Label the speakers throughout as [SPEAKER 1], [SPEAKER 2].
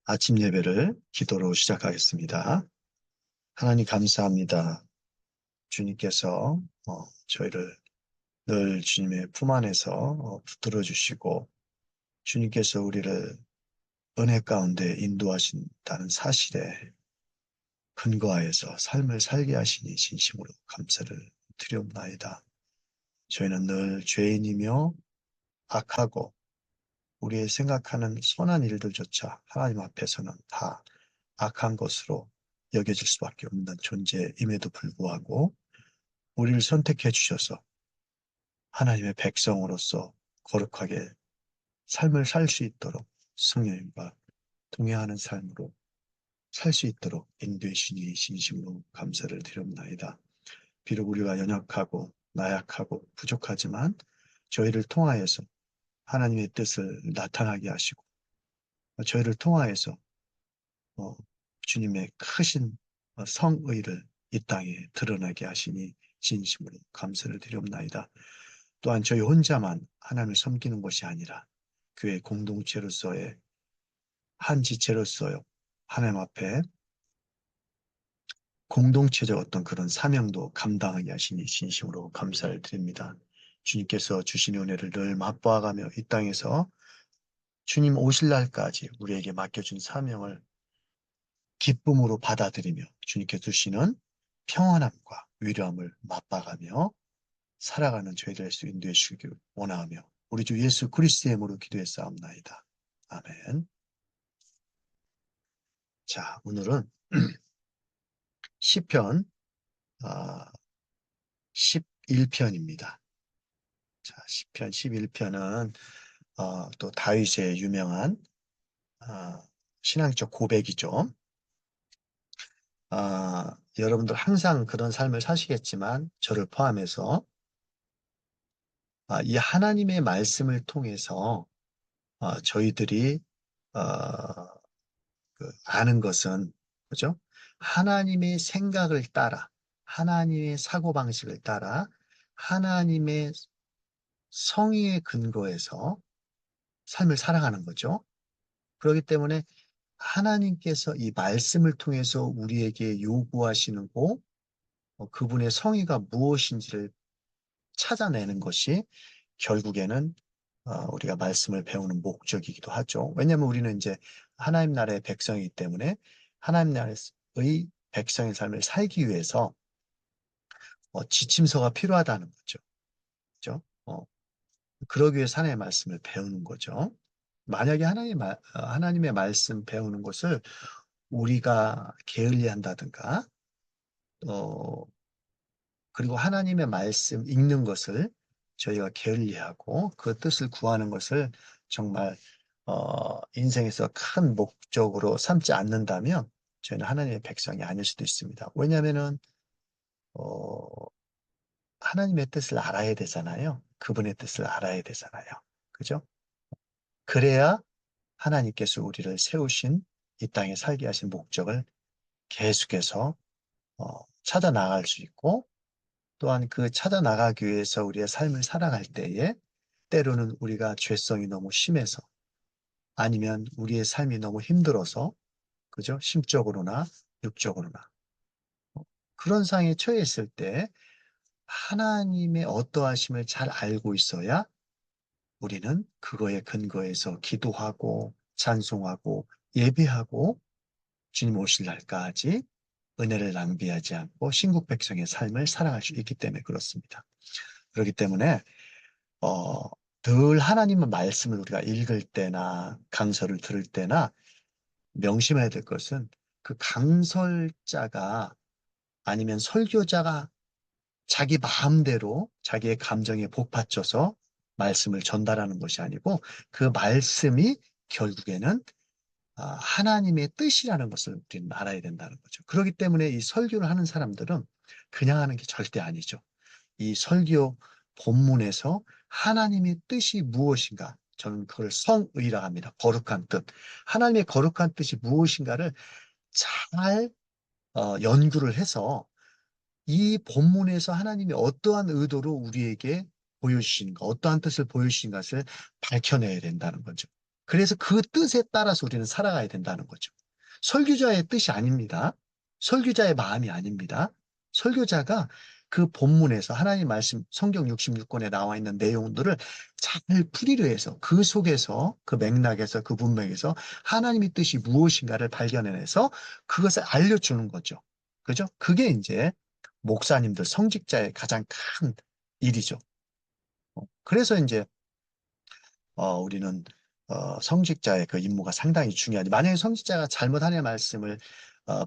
[SPEAKER 1] 아침 예배를 기도로 시작하겠습니다. 하나님 감사합니다. 주님께서 저희를 늘 주님의 품 안에서 붙들어 주시고 주님께서 우리를 은혜 가운데 인도하신다는 사실에 근거하여서 삶을 살게 하시니 진심으로 감사를 드리옵나이다. 저희는 늘 죄인이며 악하고 우리의 생각하는 선한 일들조차 하나님 앞에서는 다 악한 것으로 여겨질 수밖에 없는 존재임에도 불구하고 우리를 선택해 주셔서 하나님의 백성으로서 거룩하게 삶을 살 수 있도록 성령님과 동행하는 삶으로 살 수 있도록 인도해 주시니 진심으로 감사를 드립나이다. 비록 우리가 연약하고 나약하고 부족하지만 저희를 통하여서 하나님의 뜻을 나타나게 하시고 저희를 통하여서 어, 주님의 크신 성의를 이 땅에 드러나게 하시니 진심으로 감사를 드리옵나이다. 또한 저희 혼자만 하나님을 섬기는 것이 아니라 교회 공동체로서의 한 지체로서요. 하나님 앞에 공동체적 어떤 그런 사명도 감당하게 하시니 진심으로 감사를 드립니다. 주님께서 주신 은혜를 늘 맛보아가며 이 땅에서 주님 오실 날까지 우리에게 맡겨준 사명을 기쁨으로 받아들이며 주님께 주시는 평안함과 위로함을 맛봐가며 살아가는 저희들 수 인도해 주시길 원하며 우리 주 예수 그리스도의 이름으로 기도했사옵나이다. 아멘. 자, 오늘은 시편 11편입니다. 자, 시편 11편은 또 다윗의 유명한 어, 신앙적 고백이죠. 여러분들 항상 그런 삶을 사시겠지만 저를 포함해서 이 하나님의 말씀을 통해서 저희들이 어, 아는 것은 그죠? 하나님의 생각을 따라 하나님의 사고방식을 따라 하나님의 성의에 근거해서 삶을 살아가는 거죠. 그렇기 때문에 하나님께서 이 말씀을 통해서 우리에게 요구하시는 고 그분의 성의가 무엇인지를 찾아내는 것이 결국에는 우리가 말씀을 배우는 목적이기도 하죠. 왜냐하면 우리는 이제 하나님 나라의 백성이기 때문에 하나님 나라의 백성의 삶을 살기 위해서 지침서가 필요하다는 거죠. 그죠? 그러기 위해서 하나님의 말씀을 배우는 거죠. 만약에 하나님의 말씀 배우는 것을 우리가 게을리한다든가, 어, 그리고 하나님의 말씀 읽는 것을 저희가 게을리하고 그 뜻을 구하는 것을 정말 인생에서 큰 목적으로 삼지 않는다면 저희는 하나님의 백성이 아닐 수도 있습니다. 왜냐하면은 어, 하나님의 뜻을 알아야 되잖아요. 그분의 뜻을 알아야 되잖아요. 그죠? 그래야 하나님께서 우리를 세우신 이 땅에 살게 하신 목적을 계속해서 찾아 나갈 수 있고 또한 그 찾아 나가기 위해서 우리의 삶을 살아갈 때에 때로는 우리가 죄성이 너무 심해서 아니면 우리의 삶이 너무 힘들어서 그죠? 심적으로나 육적으로나 그런 상황에 처해 있을 때 하나님의 어떠하심을 잘 알고 있어야 우리는 그거에 근거해서 기도하고 찬송하고 예배하고 주님 오실 날까지 은혜를 낭비하지 않고 신국 백성의 삶을 살아갈 수 있기 때문에 그렇습니다. 그렇기 때문에 어, 늘 하나님의 말씀을 우리가 읽을 때나 강설을 들을 때나 명심해야 될 것은 그 강설자가 아니면 설교자가 자기 마음대로 자기의 감정에 복받쳐서 말씀을 전달하는 것이 아니고 그 말씀이 결국에는 하나님의 뜻이라는 것을 우리는 알아야 된다는 거죠. 그렇기 때문에 이 설교를 하는 사람들은 그냥 하는 게 절대 아니죠. 이 설교 본문에서 하나님의 뜻이 무엇인가? 저는 그걸 성의라 합니다. 거룩한 뜻. 하나님의 거룩한 뜻이 무엇인가를 잘 연구를 해서 이 본문에서 하나님이 어떠한 의도로 우리에게 보여주시는가, 어떠한 뜻을 보여주신 것을 밝혀내야 된다는 거죠. 그래서 그 뜻에 따라서 우리는 살아가야 된다는 거죠. 설교자의 뜻이 아닙니다. 설교자의 마음이 아닙니다. 설교자가 그 본문에서 하나님 말씀 성경 66권에 나와 있는 내용들을 잘 풀이를 해서 그 속에서 그 맥락에서 그 문맥에서 하나님의 뜻이 무엇인가를 발견해내서 그것을 알려주는 거죠. 그죠? 그게 이제 목사님들, 성직자의 가장 큰 일이죠. 그래서 이제 우리는 성직자의 그 임무가 상당히 중요하지. 만약에 성직자가 잘못 하나님의 말씀을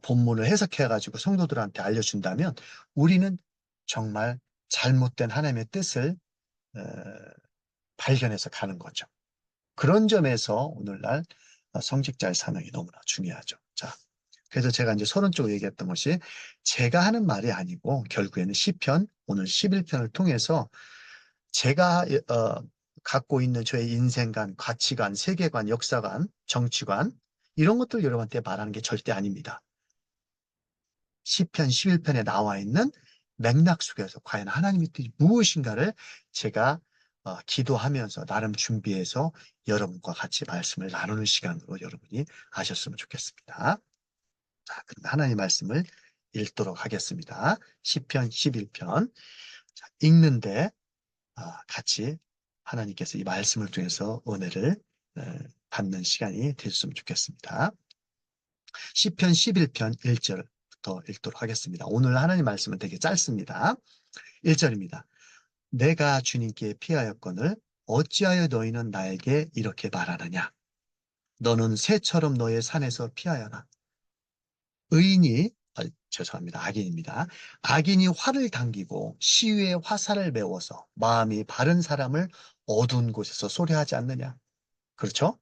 [SPEAKER 1] 본문을 해석해가지고 성도들한테 알려준다면 우리는 정말 잘못된 하나님의 뜻을 어, 발견해서 가는 거죠. 그런 점에서 오늘날 성직자의 사명이 너무나 중요하죠. 자, 그래서 제가 이제 서론 쪽 얘기했던 것이 제가 하는 말이 아니고 결국에는 시편 오늘 11편을 통해서 제가 갖고 있는 저의 인생관, 가치관, 세계관, 역사관, 정치관 이런 것들 여러분한테 말하는 게 절대 아닙니다. 시편 11편에 나와 있는 맥락 속에서 과연 하나님의 뜻이 무엇인가를 제가 기도하면서 나름 준비해서 여러분과 같이 말씀을 나누는 시간으로 여러분이 하셨으면 좋겠습니다. 자, 그럼 하나님 말씀을 읽도록 하겠습니다. 시편 11편. 자, 읽는데 같이 하나님께서 이 말씀을 통해서 은혜를 받는 시간이 되셨으면 좋겠습니다. 시편 11편 1절부터 읽도록 하겠습니다. 오늘 하나님 말씀은 되게 짧습니다. 1절입니다. 내가 주님께 피하였거늘 어찌하여 너희는 나에게 이렇게 말하느냐? 너는 새처럼 너의 산에서 피하여라. 의인이 죄송합니다. 악인입니다. 악인이 활을 당기고 시위에 화살을 메워서 마음이 바른 사람을 어두운 곳에서 소리하지 않느냐. 그렇죠?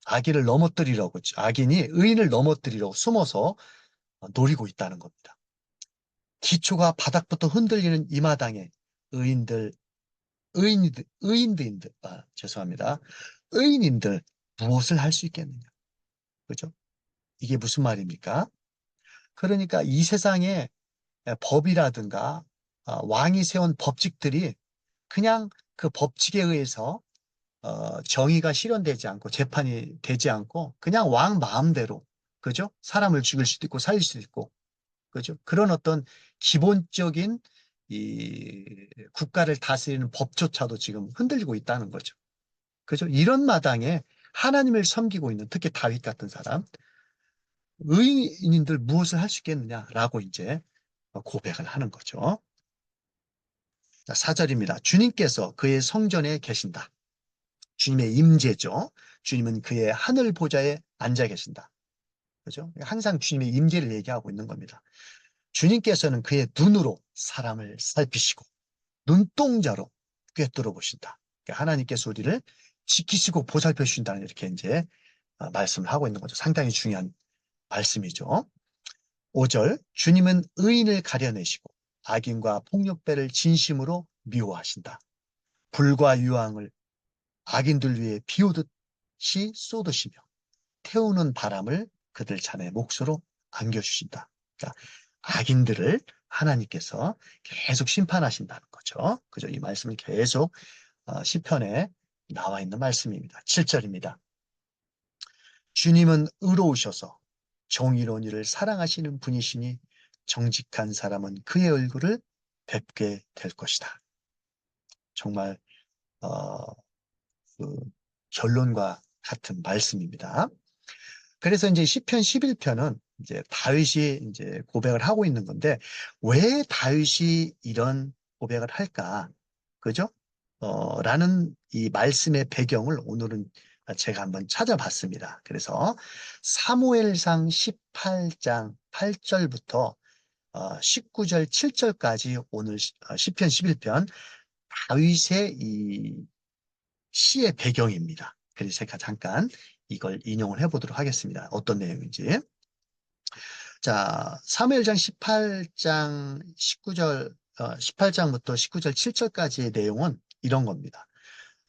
[SPEAKER 1] 악인을 넘어뜨리려고, 악인이 의인을 넘어뜨리려고 숨어서 노리고 있다는 겁니다. 기초가 바닥부터 흔들리는 이 마당에 의인들, 죄송합니다. 의인인들 무엇을 할 수 있겠느냐. 그죠? 이게 무슨 말입니까? 그러니까 이 세상에 법이라든가 왕이 세운 법칙들이 그냥 그 법칙에 의해서 정의가 실현되지 않고 재판이 되지 않고 그냥 왕 마음대로 그죠? 사람을 죽일 수도 있고 살릴 수도 있고 그죠? 그런 어떤 기본적인 이 국가를 다스리는 법조차도 지금 흔들리고 있다는 거죠. 그죠? 이런 마당에 하나님을 섬기고 있는 특히 다윗 같은 사람 의인인들 무엇을 할 수 있겠느냐라고 이제 고백을 하는 거죠. 자, 4절입니다. 주님께서 그의 성전에 계신다. 주님의 임재죠. 주님은 그의 하늘 보좌에 앉아 계신다. 그죠? 항상 주님의 임재를 얘기하고 있는 겁니다. 주님께서는 그의 눈으로 사람을 살피시고 눈동자로 꿰뚫어 보신다. 그러니까 하나님께서 우리를 지키시고 보살펴 주신다는 이렇게 이제 말씀을 하고 있는 거죠. 상당히 중요한 말씀이죠. 5절 주님은 의인을 가려내시고 악인과 폭력배를 진심으로 미워하신다. 불과 유황을 악인들 위해 비오듯이 쏟으시며 태우는 바람을 그들 잔의 몫으로 안겨주신다. 그러니까 악인들을 하나님께서 계속 심판하신다는 거죠. 그죠? 이 말씀은 계속 시편에 나와 있는 말씀입니다. 7절입니다. 주님은 의로우셔서 정의로운 일을 사랑하시는 분이시니 정직한 사람은 그의 얼굴을 뵙게 될 것이다. 정말 어, 그 결론과 같은 말씀입니다. 그래서 이제 시편 11편은 이제 다윗이 이제 고백을 하고 있는 건데 왜 다윗이 이런 고백을 할까? 그죠? 라는 이 말씀의 배경을 오늘은 제가 한번 찾아봤습니다. 그래서 사무엘상 18장 8절부터 19절 7절까지 오늘 시편 11편 다윗의 이 시의 배경입니다. 그래서 제가 잠깐 이걸 인용을 해보도록 하겠습니다. 어떤 내용인지. 자, 사무엘상 18장 19절, 18장부터 19절 7절까지의 내용은 이런 겁니다.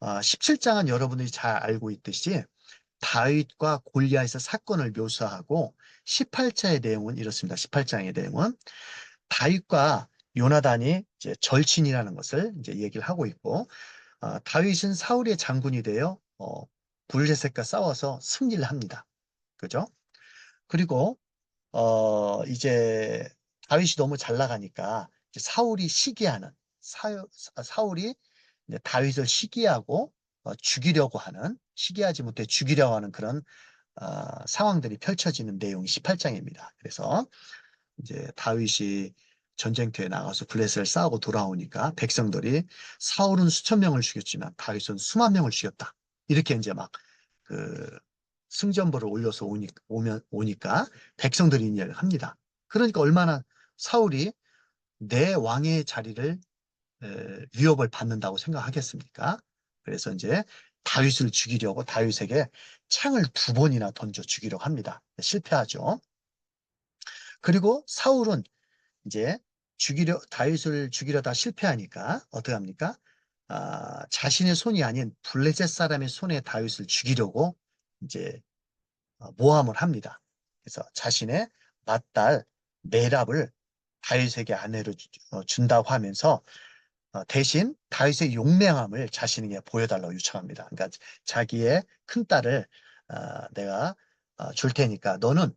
[SPEAKER 1] 17장은 여러분들이 잘 알고 있듯이 다윗과 골리앗의 사건을 묘사하고 18장의 내용은 이렇습니다. 18장의 내용은 다윗과 요나단이 이제 절친이라는 것을 이제 얘기를 하고 있고 다윗은 사울의 장군이 되어 블레셋과 싸워서 승리를 합니다. 그죠? 그리고 이제 다윗이 너무 잘 나가니까 이제 사울이 시기하는 사울이 이제 다윗을 시기하고 죽이려고 하는 시기하지 못해 죽이려고 하는 그런 상황들이 펼쳐지는 내용이 18장입니다. 그래서 이제 다윗이 전쟁터에 나가서 블레셋을 싸우고 돌아오니까 백성들이 사울은 수천 명을 죽였지만 다윗은 수만 명을 죽였다. 이렇게 이제 막 그 승전보를 올려서 오니까 백성들이 이야기를 합니다. 그러니까 얼마나 사울이 내 왕의 자리를 위협을 받는다고 생각하겠습니까? 그래서 이제 다윗을 죽이려고 다윗에게 창을 두 번이나 던져 죽이려고 합니다. 실패하죠. 그리고 사울은 이제 다윗을 죽이려다 실패하니까 어떻게 합니까? 자신의 손이 아닌 블레셋 사람의 손에 다윗을 죽이려고 이제 모함을 합니다. 그래서 자신의 맏딸 메랍을 다윗에게 아내로 준다고 하면서 대신 다윗의 용맹함을 자신에게 보여달라고 요청합니다. 그러니까 자기의 큰딸을 내가 줄 테니까 너는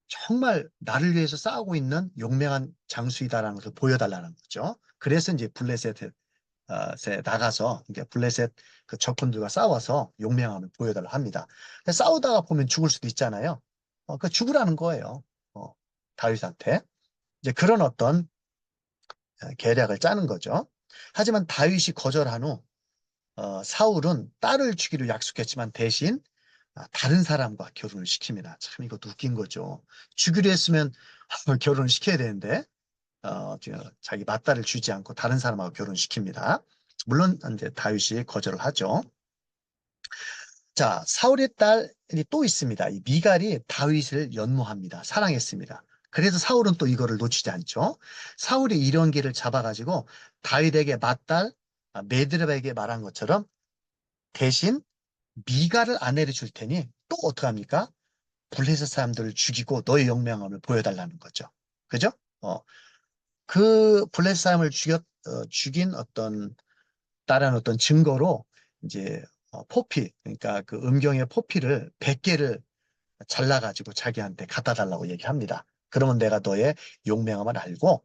[SPEAKER 1] 정말 나를 위해서 싸우고 있는 용맹한 장수이다라는 것을 보여달라는 거죠. 그래서 이제 블레셋에 나가서 이제 블레셋 그 적군들과 싸워서 용맹함을 보여달라 합니다. 싸우다가 보면 죽을 수도 있잖아요. 그 죽으라는 거예요. 어, 다윗한테 이제 그런 어떤 계략을 짜는 거죠. 하지만 다윗이 거절한 후 사울은 딸을 주기로 약속했지만 대신 다른 사람과 결혼을 시킵니다. 참 이것도 웃긴 거죠. 주기로 했으면 결혼을 시켜야 되는데 자기 맏딸을 주지 않고 다른 사람하고 결혼시킵니다. 물론 이제 다윗이 거절을 하죠. 자, 사울의 딸이 또 있습니다. 이 미갈이 다윗을 연모합니다. 사랑했습니다. 그래서 사울은 또 이거를 놓치지 않죠. 사울이 이런 길을 잡아가지고 다윗에게 맏딸 메드랍에게 말한 것처럼 대신 미갈을 아내로 줄 테니 또 어떡합니까? 블레셋 사람들을 죽이고 너의 용맹함을 보여달라는 거죠. 그죠? 어, 그 블레셋 사람을 죽인 어떤 다른 어떤 증거로 이제 포피, 그러니까 그 음경의 포피를 100개를 잘라가지고 자기한테 갖다 달라고 얘기합니다. 그러면 내가 너의 용맹함을 알고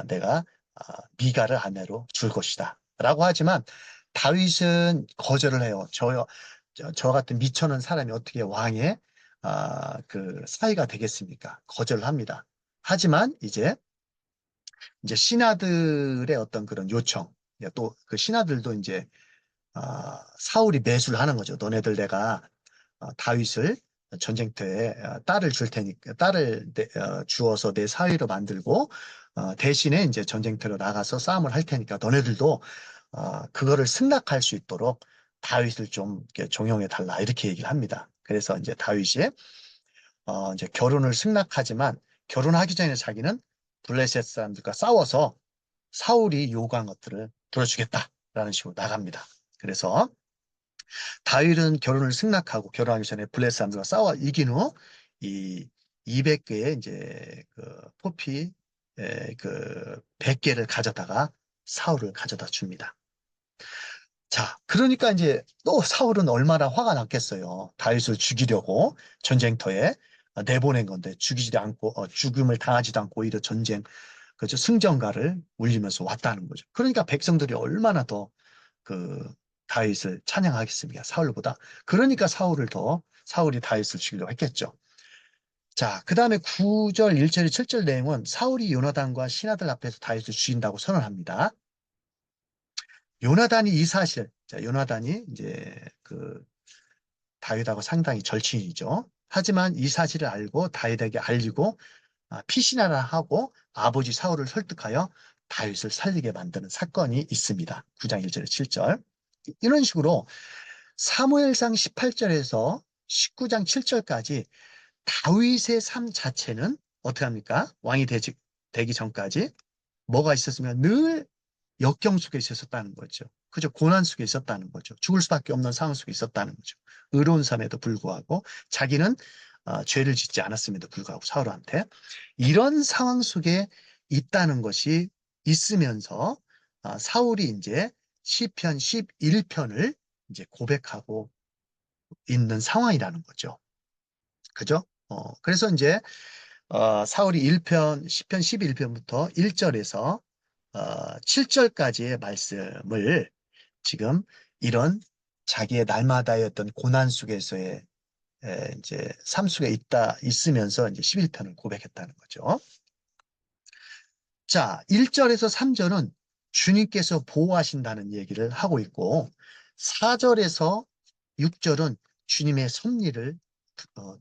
[SPEAKER 1] 내가 미가를 아내로 줄 것이다. 라고 하지만 다윗은 거절을 해요. 저 같은 미천한 사람이 어떻게 왕의 그 사이가 되겠습니까? 거절을 합니다. 하지만 이제 신하들의 어떤 그런 요청, 또 그 신하들도 이제 사울이 매수를 하는 거죠. 너네들 내가 다윗을 전쟁터에 딸을 줄 테니까 딸을 주어서 내 사위로 만들고 대신에 이제 전쟁터로 나가서 싸움을 할 테니까 너네들도 그거를 승낙할 수 있도록 다윗을 좀 이렇게 종용해 달라 이렇게 얘기를 합니다. 그래서 이제 다윗이 이제 결혼을 승낙하지만 결혼하기 전에 자기는 블레셋 사람들과 싸워서 사울이 요구한 것들을 들어주겠다라는 식으로 나갑니다. 그래서 다윗은 결혼을 승낙하고 결혼하기 전에 블레셋 사람들과 싸워 이긴 후 이 200개의 이제 그 포피 그 100개를 가져다가 사울을 가져다 줍니다. 자, 그러니까 이제 또 사울은 얼마나 화가 났겠어요. 다윗을 죽이려고 전쟁터에 내보낸 건데 죽이지도 않고 죽음을 당하지도 않고 오히려 그죠 승전가를 울리면서 왔다는 거죠. 그러니까 백성들이 얼마나 더 그 다윗을 찬양하겠습니까? 사울보다. 그러니까 사울이 다윗을 죽이려고 했겠죠. 자, 그 다음에 9절, 1절, 7절 내용은 사울이 요나단과 신하들 앞에서 다윗을 죽인다고 선언합니다. 요나단이 이 사실, 자, 요나단이 이제 그 다윗하고 상당히 절친이죠. 하지만 이 사실을 알고 다윗에게 알리고 피신하라 하고 아버지 사울을 설득하여 다윗을 살리게 만드는 사건이 있습니다. 9장 1절, 7절. 이런 식으로 사무엘상 18절에서 19장 7절까지 다윗의 삶 자체는 어떻게 합니까? 되기 전까지 뭐가 있었으면 늘 역경 속에 있었다는 거죠. 그죠? 고난 속에 있었다는 거죠. 죽을 수밖에 없는 상황 속에 있었다는 거죠. 의로운 삶에도 불구하고 자기는 죄를 짓지 않았음에도 불구하고 사울한테 이런 상황 속에 있다는 것이 있으면서 사울이 이제 시편 11편을 이제 고백하고 있는 상황이라는 거죠. 그죠? 그래서 이제 사울이 1편, 10편 11편부터 1절에서 7절까지의 말씀을 지금 이런 자기의 날마다의 어떤 고난 속에서의 이제 삶 속에 있으면서 이제 11편을 고백했다는 거죠. 자, 1절에서 3절은 주님께서 보호하신다는 얘기를 하고 있고, 4절에서 6절은 주님의 섭리를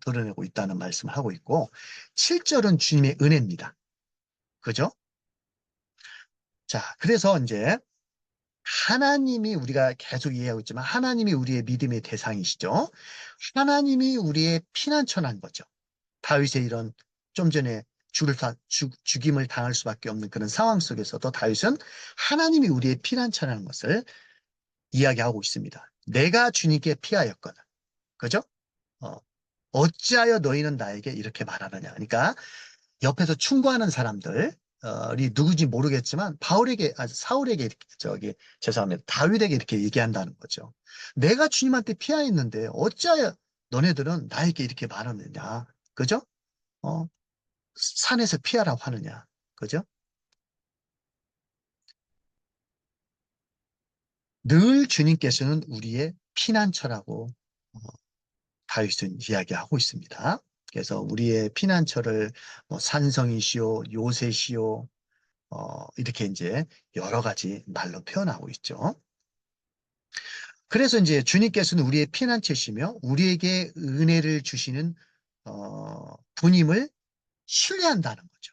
[SPEAKER 1] 드러내고 있다는 말씀을 하고 있고, 7절은 주님의 은혜입니다. 그죠? 자, 그래서 이제 하나님이 우리가 계속 이해하고 있지만 하나님이 우리의 믿음의 대상이시죠. 하나님이 우리의 피난처란 거죠. 다윗의 이런 좀 전에 죽임을 당할 수밖에 없는 그런 상황 속에서도 다윗은 하나님이 우리의 피난처라는 것을 이야기하고 있습니다. 내가 주님께 피하였거든. 그죠? 어, 어찌하여 너희는 나에게 이렇게 말하느냐. 그러니까 옆에서 충고하는 사람들이 누구지 모르겠지만 사울에게 죄송합니다. 다윗에게 이렇게 얘기한다는 거죠. 내가 주님한테 피하였는데 어찌하여 너네들은 나에게 이렇게 말하느냐. 그죠? 어, 산에서 피하라고 하느냐. 그죠? 늘 주님께서는 우리의 피난처라고 어, 다윗은 이야기하고 있습니다. 그래서 우리의 피난처를 뭐 산성이시오, 요새시오, 이렇게 이제 여러 가지 말로 표현하고 있죠. 그래서 이제 주님께서는 우리의 피난처시며 우리에게 은혜를 주시는 분임을 신뢰한다는 거죠.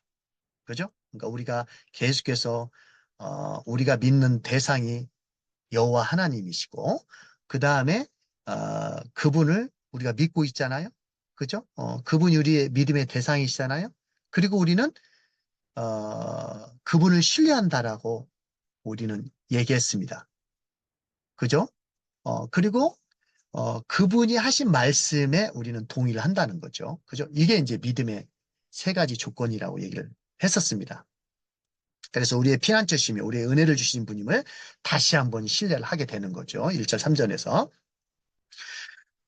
[SPEAKER 1] 그죠? 그러니까 우리가 계속해서 우리가 믿는 대상이 여호와 하나님이시고 그 다음에 그분을 우리가 믿고 있잖아요. 그죠? 그분이 우리의 믿음의 대상이시잖아요. 그리고 우리는 그분을 신뢰한다라고 우리는 얘기했습니다. 그죠? 그리고 그분이 하신 말씀에 우리는 동의를 한다는 거죠. 그죠? 이게 이제 믿음의 세 가지 조건이라고 얘기를 했었습니다. 그래서 우리의 피난처시며 우리의 은혜를 주신 분임을 다시 한번 신뢰를 하게 되는 거죠. 1절 3절에서.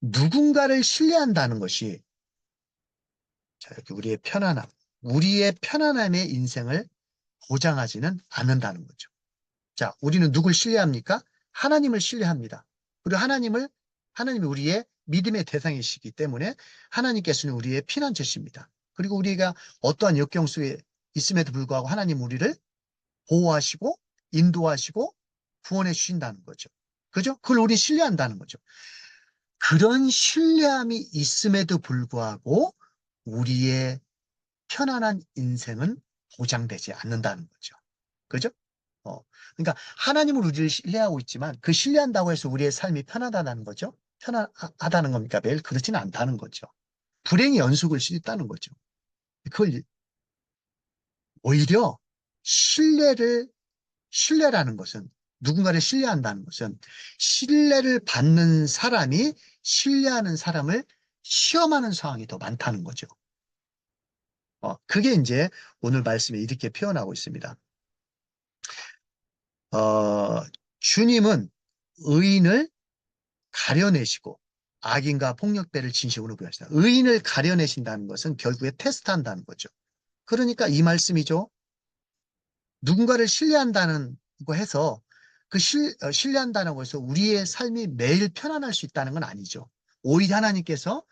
[SPEAKER 1] 누군가를 신뢰한다는 것이 자, 이렇게 우리의 편안함의 인생을 보장하지는 않는다는 거죠. 자, 우리는 누굴 신뢰합니까? 하나님을 신뢰합니다. 그리고 하나님이 우리의 믿음의 대상이시기 때문에 하나님께서는 우리의 피난처십니다. 그리고 우리가 어떠한 역경 속에 있음에도 불구하고 하나님 우리를 보호하시고 인도하시고 구원해 주신다는 거죠. 그죠? 그걸 우리 신뢰한다는 거죠. 그런 신뢰함이 있음에도 불구하고 우리의 편안한 인생은 보장되지 않는다는 거죠. 그죠? 그러니까 하나님을 우리를 신뢰하고 있지만 그 신뢰한다고 해서 우리의 삶이 편하다는 거죠. 편하다는 겁니까? 매일 그렇지는 않다는 거죠. 불행의 연속일 수 있다는 거죠. 그걸 오히려 신뢰라는 것은 누군가를 신뢰한다는 것은 신뢰를 받는 사람이 신뢰하는 사람을 시험하는 상황이 더 많다는 거죠. 그게 이제 오늘 말씀에 이렇게 표현하고 있습니다. 어, 주님은 의인을 가려내시고 악인과 폭력배를 진심으로 구하시다. 의인을 가려내신다는 것은 결국에 테스트한다는 거죠. 그러니까 이 말씀이죠. 누군가를 신뢰한다는 거 해서 신뢰한다는 것에서 우리의 삶이 매일 편안할 수 있다는 건 아니죠. 오히려 하나님께서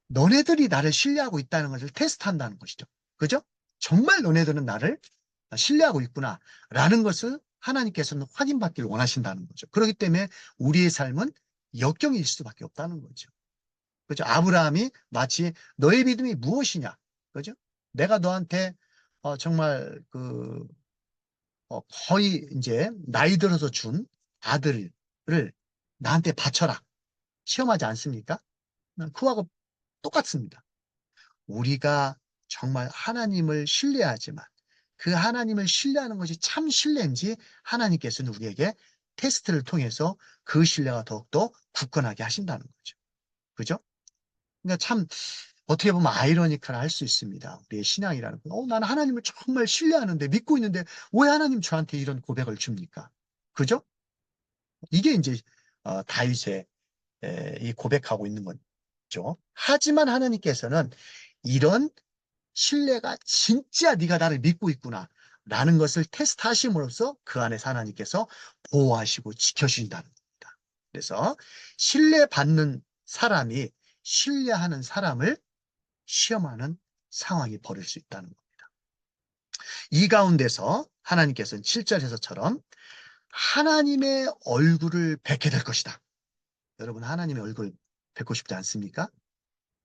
[SPEAKER 1] 너네들이 나를 신뢰하고 있다는 것을 테스트한다는 것이죠. 그죠? 정말 너네들은 나를 신뢰하고 있구나 라는 것을 하나님께서는 확인받기를 원하신다는 거죠. 그렇기 때문에 우리의 삶은 역경일 수밖에 없다는 거죠. 그죠? 아브라함이 마치 너의 믿음이 무엇이냐? 그죠? 내가 너한테 정말 거의 이제 나이 들어서 준 아들을 나한테 바쳐라. 시험하지 않습니까? 그거하고 똑같습니다. 우리가 정말 하나님을 신뢰하지만 그 하나님을 신뢰하는 것이 참 신뢰인지 하나님께서는 우리에게 테스트를 통해서 그 신뢰가 더욱더 굳건하게 하신다는 거죠. 그죠? 그러니까 참 어떻게 보면 아이러니컬 할 수 있습니다. 우리의 신앙이라는 건. 나는 하나님을 정말 신뢰하는데 믿고 있는데 왜 하나님 저한테 이런 고백을 줍니까? 그죠? 이게 이제 다윗의 이 고백하고 있는 거죠. 하지만 하나님께서는 이런 신뢰가 진짜 네가 나를 믿고 있구나 라는 것을 테스트하심으로써 그 안에서 하나님께서 보호하시고 지켜주신다는 겁니다. 그래서 신뢰받는 사람이 신뢰하는 사람을 시험하는 상황이 벌일 수 있다는 겁니다. 이 가운데서 하나님께서는 7절에서처럼 하나님의 얼굴을 뵙게 될 것이다. 여러분 하나님의 얼굴 뵙고 싶지 않습니까?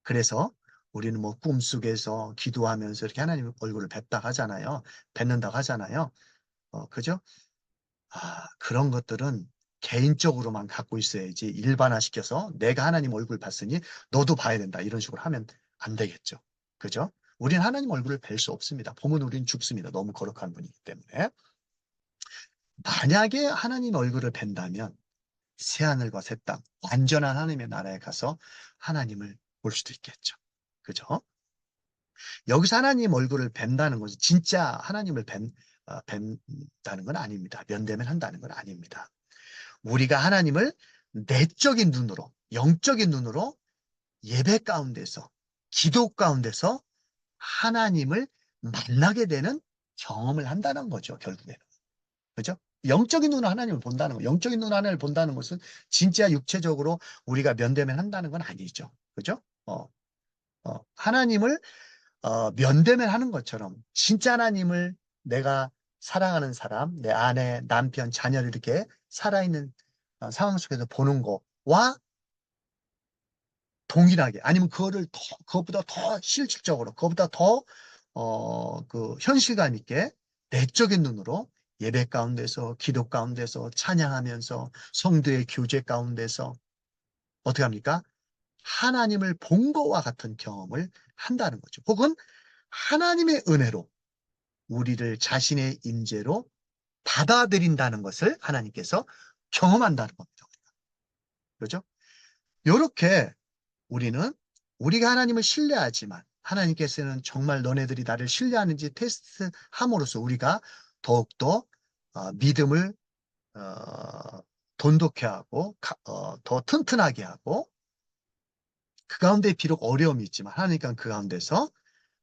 [SPEAKER 1] 그래서 우리는 뭐 꿈속에서 기도하면서 이렇게 하나님 얼굴을 뵙다 하잖아요. 뵙는다고 하잖아요. 그죠? 그런 것들은 개인적으로만 갖고 있어야지 일반화시켜서 내가 하나님 얼굴 봤으니 너도 봐야 된다. 이런 식으로 하면 안 되겠죠. 그죠? 우리는 하나님 얼굴을 뵐 수 없습니다. 보면 우리는 죽습니다. 너무 거룩한 분이기 때문에. 만약에 하나님 얼굴을 뵌다면 새하늘과 새 땅, 완전한 하나님의 나라에 가서 하나님을 볼 수도 있겠죠. 그죠? 여기서 하나님 얼굴을 뵌다는 것은 진짜 하나님을 뵌다는 건 아닙니다. 면대면 한다는 건 아닙니다. 우리가 하나님을 내적인 눈으로, 영적인 눈으로 예배 가운데서, 기도 가운데서 하나님을 만나게 되는 경험을 한다는 거죠, 결국에는. 그죠? 영적인 눈으로 하나님을 본다는 거. 영적인 눈으로 하나님을 본다는 것은 진짜 육체적으로 우리가 면대면 한다는 건 아니죠. 그죠? 하나님을 면대면 하는 것처럼 진짜 하나님을 내가 사랑하는 사람, 내 아내, 남편, 자녀를 이렇게 살아있는 상황 속에서 보는 거와 동일하게 아니면 그것보다 더 실질적으로 그것보다 더 현실감 있게 내적인 눈으로 예배 가운데서 기도 가운데서 찬양하면서 성도의 교제 가운데서 어떻게 합니까? 하나님을 본 것과 같은 경험을 한다는 거죠. 혹은 하나님의 은혜로 우리를 자신의 임재로 받아들인다는 것을 하나님께서 경험한다는 겁니다. 그렇죠? 이렇게 우리는 우리가 하나님을 신뢰하지만 하나님께서는 정말 너네들이 나를 신뢰하는지 테스트함으로써 우리가 더욱더 믿음을 어, 돈독해 하고 더 튼튼하게 하고 그 가운데 비록 어려움이 있지만 하나님께서는 그 가운데서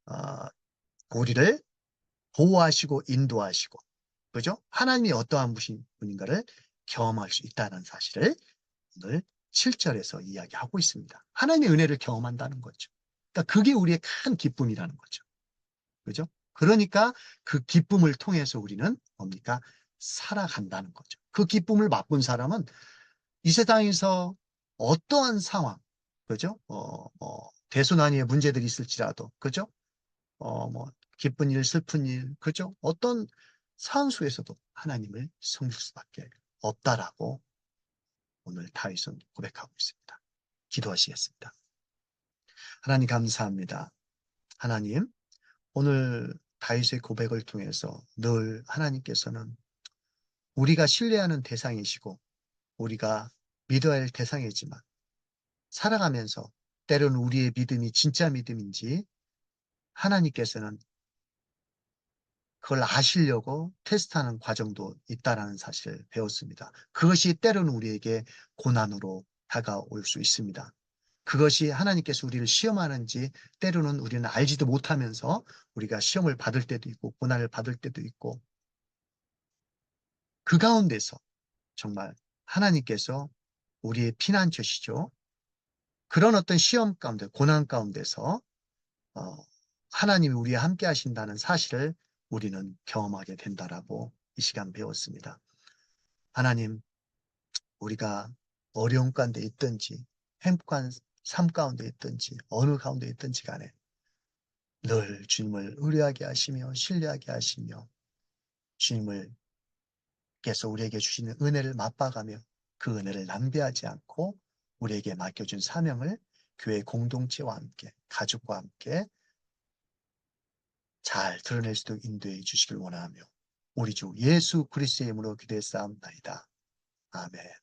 [SPEAKER 1] 어, 우리를 보호하시고 인도하시고 그죠? 하나님이 어떠한 분인가를 경험할 수 있다는 사실을 오늘 7절에서 이야기하고 있습니다. 하나님의 은혜를 경험한다는 거죠. 그러니까 그게 우리의 큰 기쁨이라는 거죠. 그죠? 그러니까 그 기쁨을 통해서 우리는 뭡니까? 살아간다는 거죠. 그 기쁨을 맛본 사람은 이 세상에서 어떠한 상황, 그죠? 대순환의 문제들이 있을지라도, 그죠? 뭐, 기쁜 일, 슬픈 일, 그죠? 어떤 상황 속에서도 하나님을 섬길 수밖에 없다라고 오늘 다윗은 고백하고 있습니다. 기도하시겠습니다. 하나님 감사합니다. 하나님, 오늘 다윗의 고백을 통해서 늘 하나님께서는 우리가 신뢰하는 대상이시고 우리가 믿어야 할 대상이지만 살아가면서 때로는 우리의 믿음이 진짜 믿음인지 하나님께서는 그걸 아시려고 테스트하는 과정도 있다라는 사실을 배웠습니다. 그것이 때로는 우리에게 고난으로 다가올 수 있습니다. 그것이 하나님께서 우리를 시험하는지 때로는 우리는 알지도 못하면서 우리가 시험을 받을 때도 있고 고난을 받을 때도 있고 그 가운데서 정말 하나님께서 우리의 피난처시죠. 그런 어떤 시험 가운데 고난 가운데서 어, 하나님이 우리와 함께 하신다는 사실을 우리는 경험하게 된다라고 이 시간 배웠습니다. 하나님, 우리가 어려운 가운데 있든지 행복한 삶 가운데 있든지 어느 가운데 있든지 간에 늘 주님을 의뢰하게 하시며 신뢰하게 하시며 주님을 께서 우리에게 주시는 은혜를 맛봐가며 그 은혜를 낭비하지 않고 우리에게 맡겨준 사명을 교회 공동체와 함께 가족과 함께 잘 드러낼 수 있도록 인도해 주시길 원하며 우리 주 예수 그리스도의 이름으로 기도했사옵나이다. 아멘.